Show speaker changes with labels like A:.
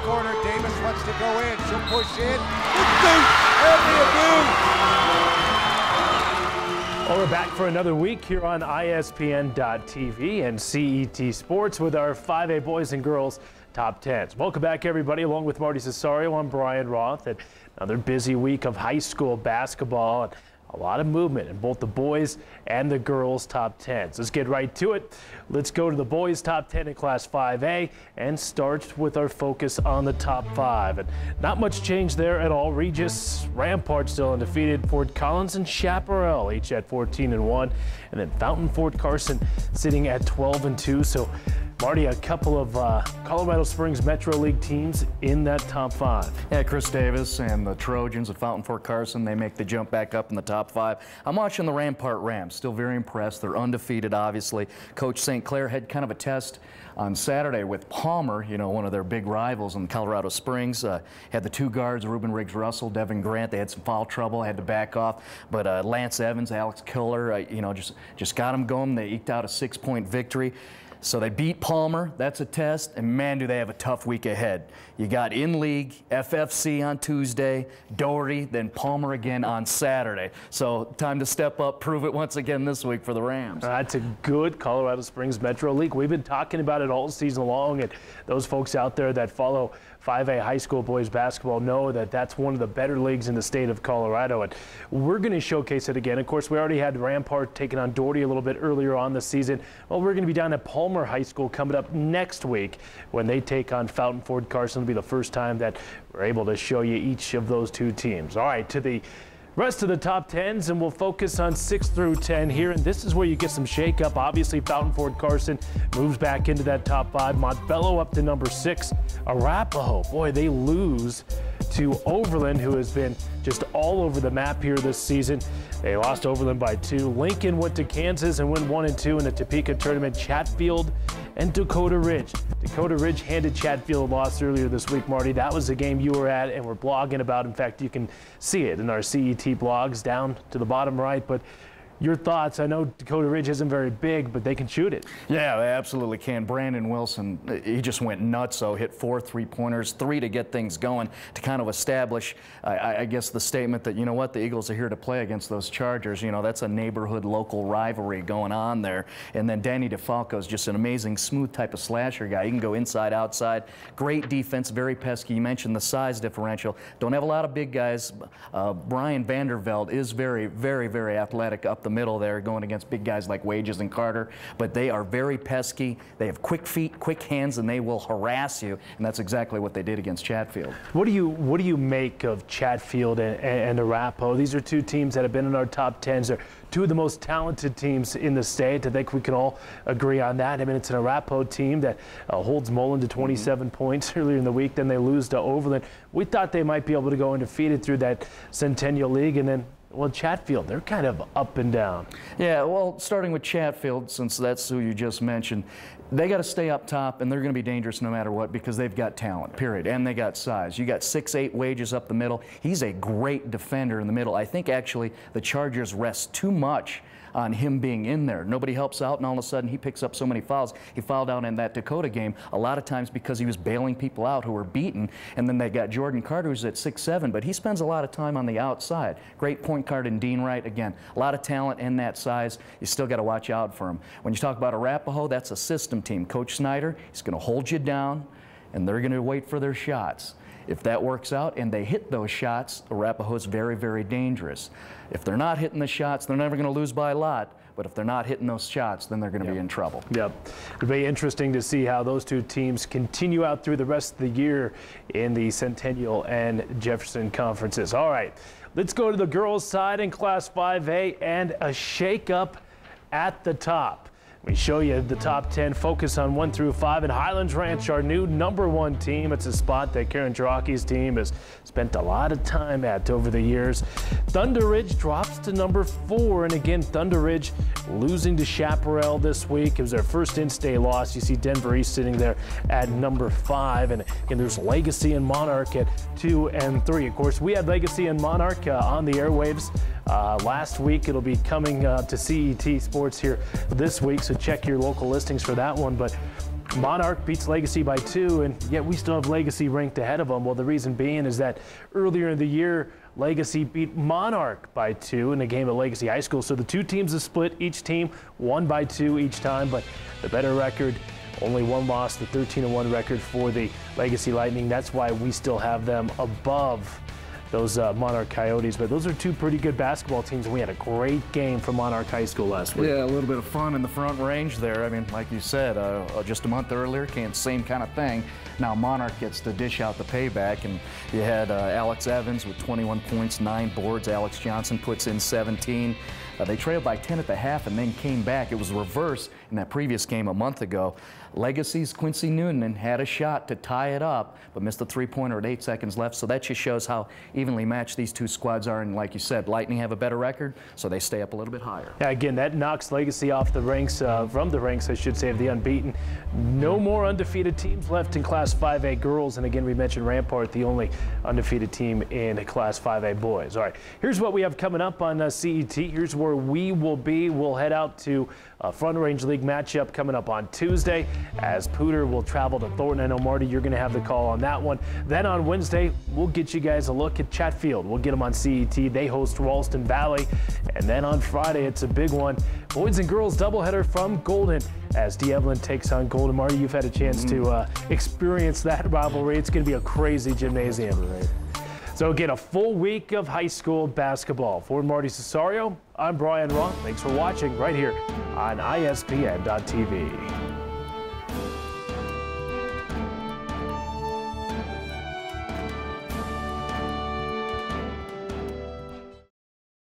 A: corner. Davis wants to go in. She'll push in. There'll be a
B: Well, we're back for another week here on ISPN.TV and CET Sports with our 5A boys and girls top 10s. Welcome back, everybody. Along with Marty Cesario, I'm Brian Roth. And another busy week of high school basketball and a lot of movement in both the boys and the girls top 10s. Let's get right to it. Let's go to the boys top 10 in Class 5A and start with our focus on the top 5. And not much change there at all. Regis, Rampart still undefeated. Fort Collins and Chaparral each at 14-1. And then Fountain Fort Carson sitting at 12-2. So Marty, a couple of Colorado Springs Metro League teams in that top 5.
C: Yeah, Chris Davis and the Trojans at Fountain Fort Carson, they make the jump back up in the top 5. I'm watching the Rampart Rams, still very impressed. They're undefeated, obviously. Coach St. Clair had kind of a test on Saturday with Palmer, you know, one of their big rivals in Colorado Springs. Had the two guards, Ruben Riggs-Russell, Devin Grant. They had some foul trouble, had to back off. But Lance Evans, Alex Killer, you know, just got them going. They eked out a 6-point victory. So they beat Palmer. That's a test. And, man, do they have a tough week ahead. You got in-league, FFC on Tuesday, Doherty, then Palmer again on Saturday. So time to step up, prove it once again this week for the Rams.
B: That's a good Colorado Springs Metro League. We've been talking about it all season long, and those folks out there that follow 5A high school boys basketball know that that's one of the better leagues in the state of Colorado, and we're going to showcase it again. Of course, we already had Rampart taking on Doherty a little bit earlier on the season. Well, we're going to be down at Palmer High School coming up next week when they take on Fountain Fort Carson. It'll be the first time that we're able to show you each of those two teams. All right, to the rest of the top 10s, and we'll focus on 6 through 10 here, and this is where you get some shake-up. Obviously, Fountain Fort Carson moves back into that top 5. Montbello up to number 6. Arapahoe, boy, they lose to Overland, who has been just all over the map here this season. They lost Overland by 2. Lincoln went to Kansas and went 1-2 in the Topeka tournament. Chatfield and Dakota Ridge. Dakota Ridge handed Chatfield a loss earlier this week, Marty. That was the game you were at and we're blogging about. In fact, you can see it in our CET blogs down to the bottom right. But your thoughts? I know Dakota Ridge isn't very big, but they can shoot it.
C: Yeah, they absolutely can. Brandon Wilson, he just went nuts, so hit 4 3-pointers, 3 to get things going, to kind of establish, I guess, the statement that, you know what, the Eagles are here to play against those Chargers. You know, that's a neighborhood, local rivalry going on there. And then Danny DeFalco is just an amazing, smooth type of slasher guy. He can go inside, outside. Great defense, very pesky. You mentioned the size differential. Don't have a lot of big guys. Brian Vanderveld is very, very, very athletic up the middle there, going against big guys like Wages and Carter, but they are very pesky. They have quick feet, quick hands, and they will harass you, and that's exactly what they did against Chatfield.
B: What do you make of Chatfield and Arapahoe? These are two teams that have been in our top 10s. They're two of the most talented teams in the state. I think we can all agree on that. I mean, it's an Arapahoe team that holds Mullen to 27 points earlier in the week. Then they lose to Overland. We thought they might be able to go undefeated through that Centennial League, and then, well, Chatfield, they're kind of up and down.
C: Yeah, well, starting with Chatfield, since that's who you just mentioned, they got to stay up top, and they're going to be dangerous no matter what because they've got talent, period, and they got size. You got 6'8" Wages up the middle. He's a great defender in the middle. I think, actually, the Chargers rest too much on him being in there. Nobody helps out, and all of a sudden he picks up so many fouls. He fouled out in that Dakota game a lot of times because he was bailing people out who were beaten. And then they got Jordan Carter, who's at 6'7", but he spends a lot of time on the outside. Great point guard in Dean Wright. Again, a lot of talent in that size. You still got to watch out for him. When you talk about Arapahoe, that's a system team. Coach Snyder, he's going to hold you down, and they're going to wait for their shots. If that works out and they hit those shots, Arapahoe's very, very dangerous. If they're not hitting the shots, they're never going to lose by a lot. But if they're not hitting those shots, then they're going to be in trouble.
B: Yep. It'll be interesting to see how those two teams continue out through the rest of the year in the Centennial and Jefferson conferences. All right, let's go to the girls' side in Class 5A and a shake-up at the top. We show you the top 10, focus on 1 through 5, and Highlands Ranch, our new #1 team. It's a spot that Karen Jiraki's team has spent a lot of time at over the years. Thunder Ridge drops to #4, and again, Thunder Ridge losing to Chaparral this week. It was their first in-state loss. You see Denver East sitting there at #5, and again, there's Legacy and Monarch at 2 and 3. Of course, we had Legacy and Monarch on the airwaves last week. It'll be coming to CET Sports here this week, so check your local listings for that one. But Monarch beats Legacy by 2, and yet we still have Legacy ranked ahead of them. Well, the reason being is that earlier in the year, Legacy beat Monarch by 2 in a game at Legacy High School. So the two teams have split, each team won by 2 each time, but the better record, only one loss, the 13-1 record for the Legacy Lightning. That's why we still have them above those Monarch Coyotes. But those are two pretty good basketball teams, and we had a great game from Monarch High School last week.
C: Yeah, a little bit of fun in the front range there. I mean, like you said, just a month earlier, same kind of thing. Now Monarch gets to dish out the payback, and you had Alex Evans with 21 points, 9 boards. Alex Johnson puts in 17. They trailed by 10 at the half and then came back. It was reverse in that previous game a month ago. Legacy's Quincy Noonan had a shot to tie it up, but missed a three-pointer at 8 seconds left. So that just shows how evenly matched these two squads are. And like you said, Lightning have a better record, so they stay up a little bit higher.
B: Yeah, again, that knocks Legacy off the ranks, from the ranks, I should say, of the unbeaten. No more undefeated teams left in Class 5A girls. And again, we mentioned Rampart, the only undefeated team in Class 5A boys. All right, here's what we have coming up on CET. Here's where we will be. We'll head out to a Front Range League matchup coming up on Tuesday, as Pooter will travel to Thornton. I know, Marty, you're going to have the call on that one. Then on Wednesday, we'll get you guys a look at Chatfield. We'll get them on CET. They host Ralston Valley. And then on Friday, it's a big one. Boys and girls doubleheader from Golden, as D'Evelyn takes on Golden. Marty, you've had a chance to experience that rivalry. It's going to be a crazy gymnasium. Right. So again, a full week of high school basketball. For Marty Cesario, I'm Brian Roth. Thanks for watching right here on ISPN.TV.